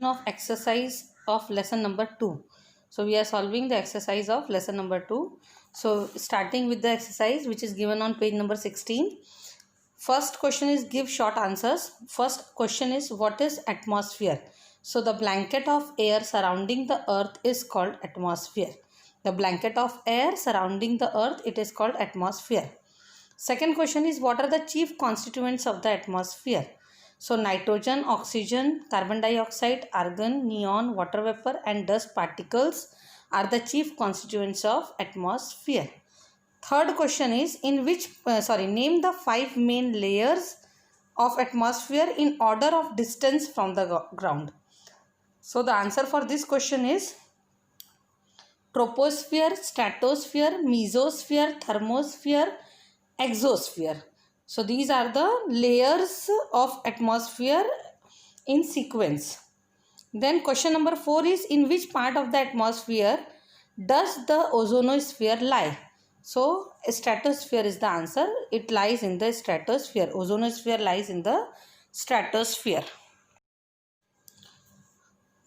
of exercise of lesson number 2. So we are solving the exercise of lesson number 2. So starting with the exercise which is given on page number 16. First question is give short answers. First question is what is atmosphere? So the blanket of air surrounding the earth is called atmosphere. The blanket of air surrounding the earth, it is called atmosphere. Second question is what are the chief constituents of the atmosphere? So nitrogen, oxygen, carbon dioxide, argon, neon, water vapor and dust particles are the chief constituents of atmosphere. Third question is name the 5 main layers of atmosphere in order of distance from the ground. So the answer for this question is troposphere, stratosphere, mesosphere, thermosphere, exosphere. So these are the layers of atmosphere in sequence. Then question number 4 is in which part of the atmosphere does the ozonosphere lie? So stratosphere is the answer. It lies in the stratosphere. Ozonosphere lies in the stratosphere.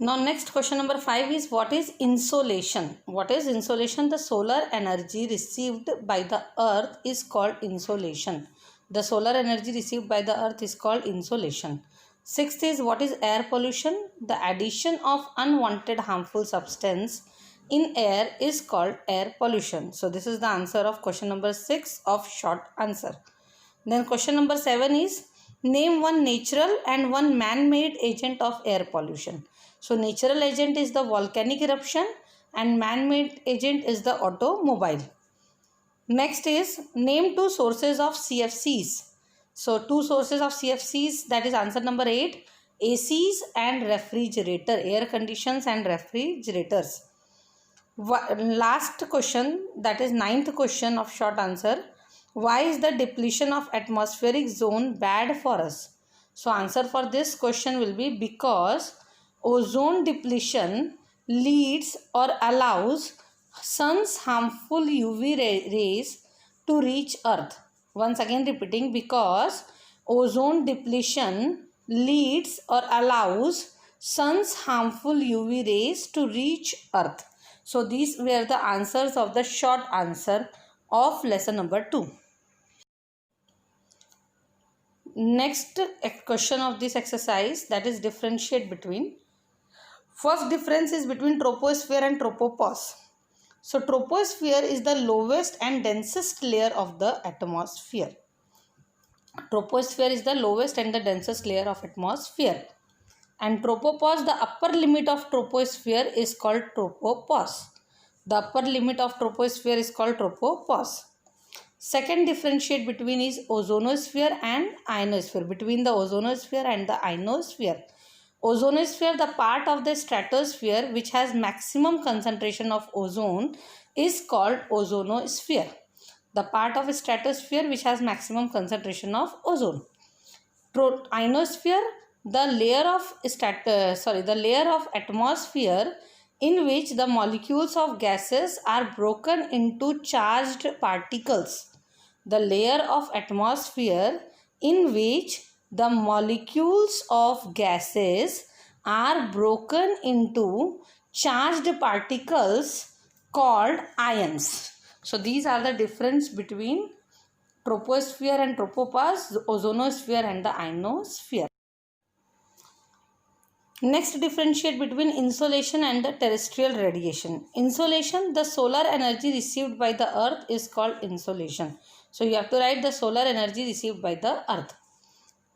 Now next question number 5 is what is insolation? What is insolation? The solar energy received by the earth is called insolation. The solar energy received by the earth is called insolation. Sixth is what is air pollution? The addition of unwanted harmful substance in air is called air pollution. So this is the answer of question number 6 of short answer. Then question number 7 is name one natural and one man-made agent of air pollution. So natural agent is the volcanic eruption and man-made agent is the automobile. Next is name 2 sources of CFCs. So 2 sources of CFCs, that is answer number 8. ACs and refrigerator, air conditions and refrigerators. Last question, that is 9th question of short answer. Why is the depletion of atmospheric zone bad for us? So answer for this question will be because ozone depletion leads or allows sun's harmful UV rays to reach earth. Once again repeating, because ozone depletion leads or allows sun's harmful UV rays to reach earth. So these were the answers of the short answer of lesson number 2. Next question of this exercise, that is differentiate between. First difference is between troposphere and tropopause. So troposphere is the lowest and densest layer of the atmosphere. Troposphere is the lowest and the densest layer of atmosphere. And tropopause, the upper limit of troposphere is called tropopause. The upper limit of troposphere is called tropopause. Second differentiate between is ozonosphere and ionosphere. Between the ozonosphere and the ionosphere. Ozonosphere, the part of the stratosphere which has maximum concentration of ozone, is called ozonosphere. The part of a stratosphere which has maximum concentration of ozone. Ionosphere, the layer of atmosphere in which the molecules of gases are broken into charged particles. The layer of atmosphere in which the molecules of gases are broken into charged particles called ions. So these are the difference between troposphere and tropopause, ozonosphere and the ionosphere. Next, differentiate between insolation and the terrestrial radiation. Insolation, the solar energy received by the earth is called insolation. So you have to write the solar energy received by the earth.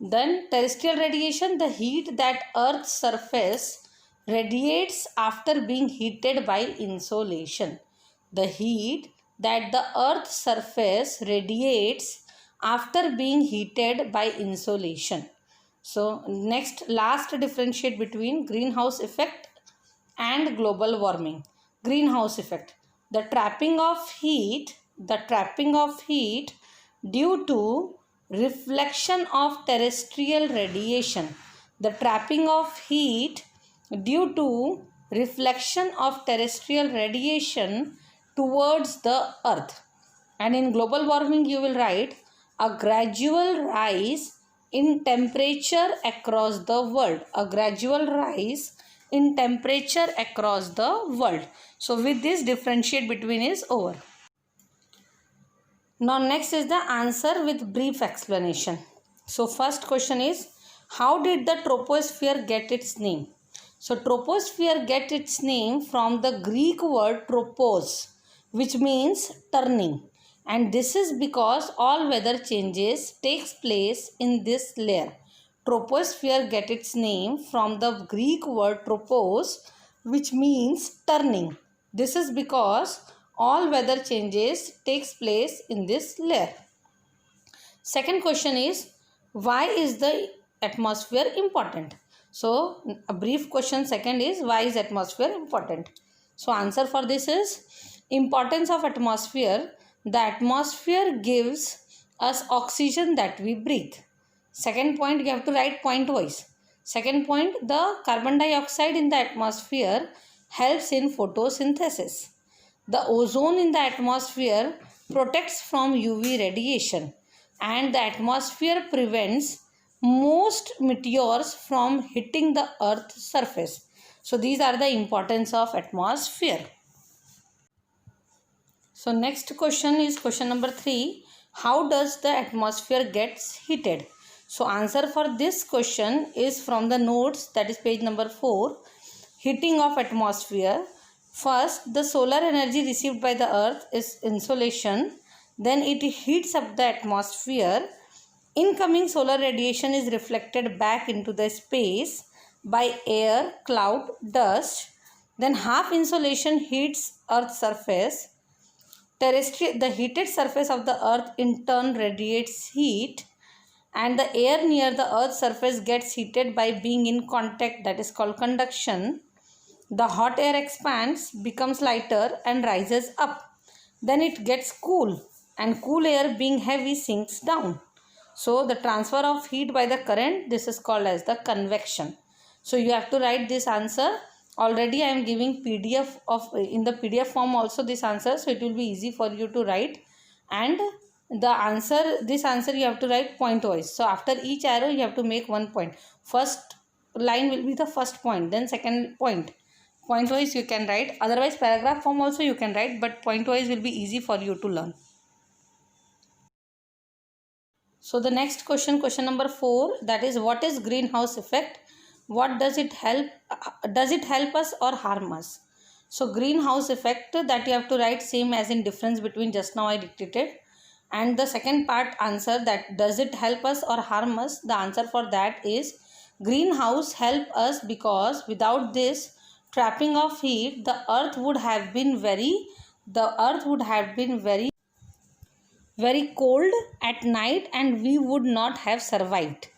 Then terrestrial radiation, the heat that earth's surface radiates after being heated by insolation. The heat that the earth's surface radiates after being heated by insolation. So next, last differentiate between greenhouse effect and global warming. Greenhouse effect, the trapping of heat due to reflection of terrestrial radiation. The trapping of heat due to reflection of terrestrial radiation towards the earth. And in global warming you will write a gradual rise in temperature across the world. A gradual rise in temperature across the world. So with this, differentiate between is over. Now next is the answer with brief explanation. So first question is, how did the troposphere get its name? So troposphere get its name from the Greek word tropos, which means turning, and this is because all weather changes takes place in this layer. Troposphere get its name from the Greek word tropos, which means turning. This is because all weather changes takes place in this layer. Second question is, why is the atmosphere important? So a brief question second is, why is atmosphere important? So answer for this is, importance of atmosphere. The atmosphere gives us oxygen that we breathe. Second point, you have to write point wise. Second point, the carbon dioxide in the atmosphere helps in photosynthesis. The ozone in the atmosphere protects from UV radiation, and the atmosphere prevents most meteors from hitting the earth's surface. So these are the importance of atmosphere. So next question is question number 3. How does the atmosphere gets heated? So answer for this question is from the notes, that is page number 4. Heating of atmosphere. First, the solar energy received by the earth is insolation. Then it heats up the atmosphere. Incoming solar radiation is reflected back into the space by air, cloud, dust. Then half insolation heats earth's surface. The heated surface of the earth in turn radiates heat, and the air near the earth's surface gets heated by being in contact, that is called conduction. The hot air expands, becomes lighter and rises up. Then it gets cool, and cool air being heavy sinks down. So the transfer of heat by the current, this is called as the convection. So you have to write this answer. Already I am giving PDF of in the PDF form also this answer, so it will be easy for you to write. And the answer, this answer you have to write point wise. So after each arrow you have to make 1 point. First line will be the first point, then second point. Point wise you can write, otherwise paragraph form also you can write, but point wise will be easy for you to learn. So the next question, question number 4, that is, what is greenhouse effect? What does it help? Does it help us or harm us? So greenhouse effect, that you have to write same as in difference between just now I dictated. And the second part answer, that does it help us or harm us? The answer for that is, greenhouse help us because without this trapping of heat, the earth would have been very cold at night and we would not have survived.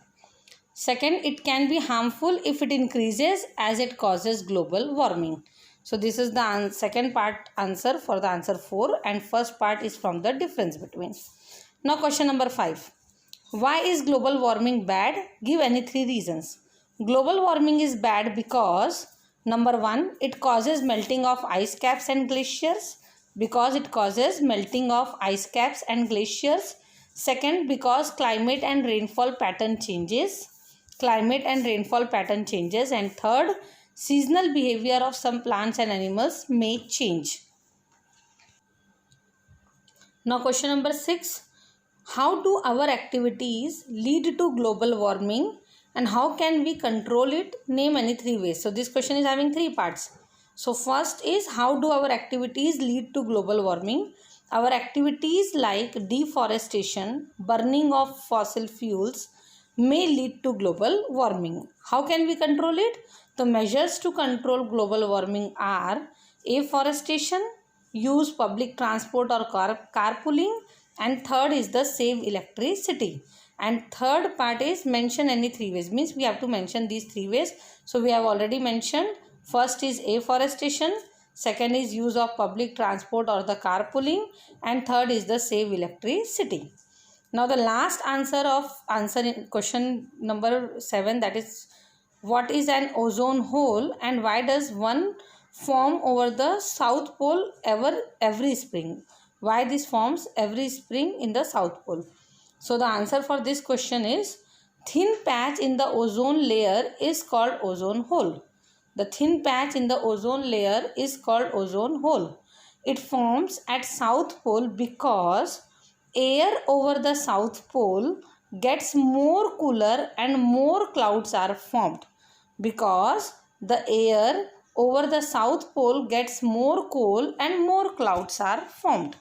Second, it can be harmful if it increases as it causes global warming. So this is the second part answer for the answer 4, and first part is from the difference between. Now question number 5. Why is global warming bad? Give any 3 reasons. Global warming is bad because number 1, it causes melting of ice caps and glaciers. Because it causes melting of ice caps and glaciers. Second, because climate and rainfall pattern changes. And third, seasonal behavior of some plants and animals may change. Now question number 6. How do our activities lead to global warming and how can we control it? Name any 3 ways. So this question is having 3 parts. So first is, how do our activities lead to global warming? Our activities like deforestation, burning of fossil fuels may lead to global warming. How can we control it? The measures to control global warming are afforestation, use public transport or carpooling, and third is the save electricity. And third part is, mention any 3 ways, means we have to mention these 3 ways. So we have already mentioned. First is afforestation, second is use of public transport or the carpooling, and third is the save electricity. Now the last answer in question number 7, that is, what is an ozone hole and why does one form over the South Pole every spring? Why this forms every spring in the South Pole? So the answer for this question is, Thin patch in the ozone layer is called ozone hole. The thin patch in the ozone layer is called ozone hole. It forms at South Pole because air over the South Pole gets more cooler and more clouds are formed. Because the air over the South Pole gets more cold and more clouds are formed.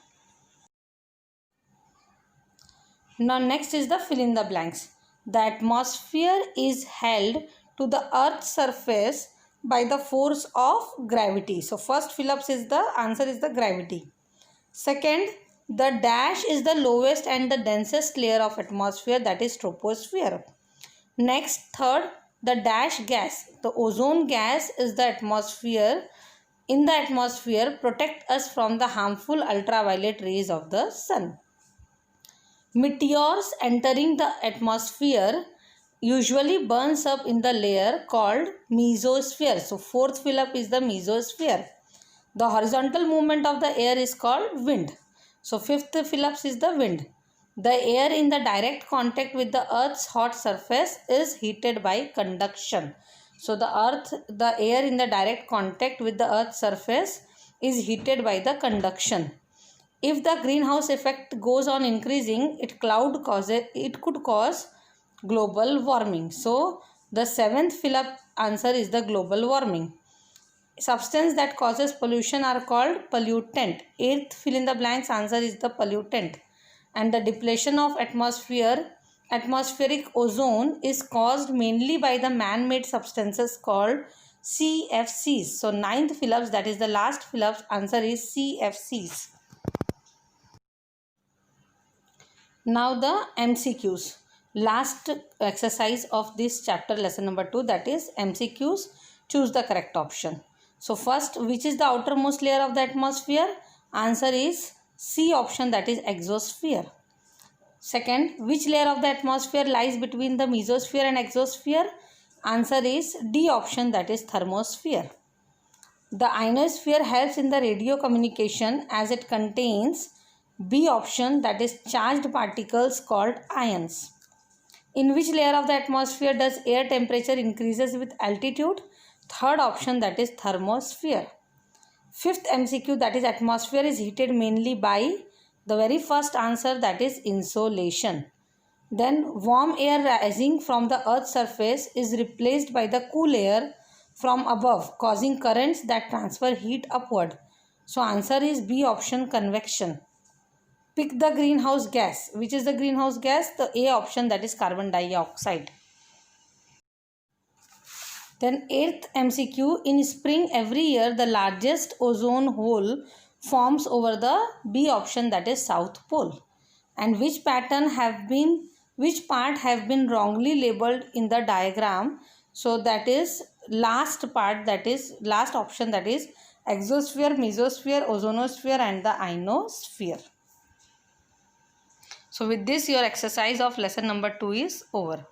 Now next is the fill in the blanks. The atmosphere is held to the earth's surface by the force of gravity. So first fill ups is the answer is the gravity. Second, the dash is the lowest and the densest layer of atmosphere, that is troposphere. Next, third, the dash gas, the ozone gas is the atmosphere. In the atmosphere protect us from the harmful ultraviolet rays of the sun. Meteors entering the atmosphere usually burns up in the layer called mesosphere. So fourth fill up is the mesosphere. The horizontal movement of the air is called wind. So fifth fill ups is the wind. The air in the direct contact with the earth's hot surface is heated by conduction. So the air in the direct contact with the earth's surface is heated by the conduction. If the greenhouse effect goes on increasing, it could cause global warming. So the seventh fill up answer is the global warming. Substance that causes pollution are called pollutant. Eighth fill in the blanks answer is the pollutant. And the depletion of atmospheric ozone is caused mainly by the man-made substances called CFCs. So ninth fill ups, that is the last fill ups, answer is CFCs. Now the MCQs. Last exercise of this chapter, lesson number 2, that is MCQs. Choose the correct option. So first, which is the outermost layer of the atmosphere? Answer is C option, that is exosphere. Second, which layer of the atmosphere lies between the mesosphere and exosphere? Answer is D option, that is thermosphere. The ionosphere helps in the radio communication as it contains B option, that is charged particles called ions. In which layer of the atmosphere does air temperature increases with altitude? Third option, that is thermosphere. Fifth MCQ, that is atmosphere is heated mainly by, the very first answer, that is insolation. Then warm air rising from the earth's surface is replaced by the cool air from above, causing currents that transfer heat upward. So answer is B option, convection. Pick the greenhouse gas. Which is the greenhouse gas? The A option, that is carbon dioxide. Then 8th MCQ, in spring every year the largest ozone hole forms over the B option, that is South Pole. And which part have been wrongly labeled in the diagram? So that is last part, that is last option, that is exosphere, mesosphere, ozonosphere and the ionosphere. So with this, your exercise of lesson number 2 is over.